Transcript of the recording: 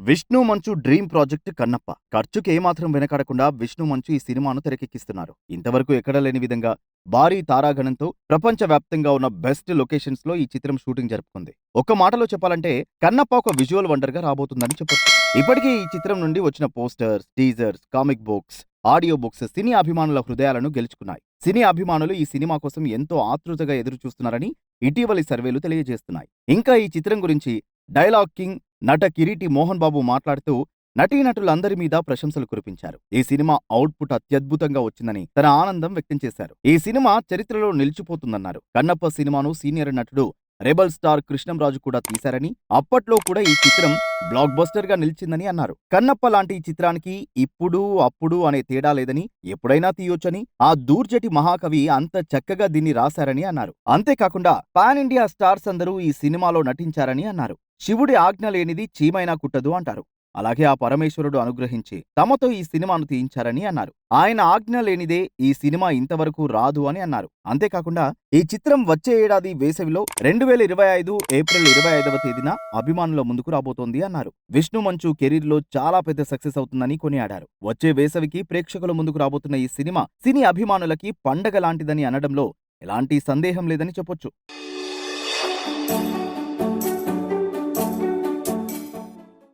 విష్ణు మంచు dream project Kannappa ఖర్చుకి ఏమాత్రం వెనకాడకుండా విష్ణు మంచు ఈ సినిమాను తెరకెక్కిస్తున్నారు. ఇంతవరకు ఎక్కడా లేని విధంగా భారీ తారాగణంతో ప్రపంచవ్యాప్తంగా ఉన్న బెస్ట్ లొకేషన్స్ లో ఈ చిత్రం షూటింగ్ జరుపుకుంది. ఒక్క మాటలో చెప్పాలంటే కన్నప్ప ఒక విజువల్ వండర్ గా రాబోతుందని చెప్పొచ్చు. ఇప్పటికే ఈ చిత్రం నుండి వచ్చిన posters, teasers, comic books, audio books సినీ అభిమానుల హృదయాలను గెలుచుకున్నాయి. సినీ అభిమానులు ఈ సినిమా కోసం ఎంతో ఆతృతగా ఎదురు చూస్తున్నారని ఇటీవలి సర్వేలు తెలియజేస్తున్నాయి. ఇంకా ఈ చిత్రం గురించి డైలాగ్ కింగ్ నట కిరీటి మోహన్ బాబు మాట్లాడుతూ నటీనటులందరి మీద ప్రశంసలు కురిపించారు. ఈ సినిమా అవుట్పుట్ అత్యద్భుతంగా వచ్చిందని తన ఆనందం వ్యక్తం చేశారు. ఈ సినిమా చరిత్రలో నిలిచిపోతుందన్నారు. కన్నప్ప సినిమాను సీనియర్ నటుడు రెబల్ స్టార్ కృష్ణంరాజు కూడా తీశారని, అప్పట్లో కూడా ఈ చిత్రం బ్లాక్ బస్టర్ గా నిలిచిందని అన్నారు. కన్నప్ప లాంటి చిత్రానికి ఇప్పుడు అప్పుడు అనే తేడా లేదని, ఎప్పుడైనా తీయొచ్చని, ఆ దూర్జటి మహాకవి అంత చక్కగా దీన్ని రాశారని అన్నారు. అంతేకాకుండా పాన్ ఇండియా స్టార్స్ అందరూ ఈ సినిమాలో నటించారని అన్నారు. శివుడి ఆజ్ఞ లేనిది చీమైనా కుట్టదు అంటారు. అలాగే ఆ పరమేశ్వరుడు అనుగ్రహించి తమతో ఈ సినిమాను తీయించారని అన్నారు. ఆయన ఆజ్ఞ లేనిదే ఈ సినిమా ఇంతవరకు రాదు అని అన్నారు. అంతేకాకుండా ఈ చిత్రం వచ్చే ఏడాది వేసవిలో 2025 ఏప్రిల్ 25వ తేదీన అభిమానుల ముందుకు రాబోతోంది అన్నారు. విష్ణు మంచు కెరీర్ లో చాలా పెద్ద సక్సెస్ అవుతుందని కొనియాడారు. వచ్చే వేసవికి ప్రేక్షకుల ముందుకు రాబోతున్న ఈ సినిమా సినీ అభిమానులకి పండగ లాంటిదని అనడంలో ఎలాంటి సందేహం లేదని చెప్పొచ్చు.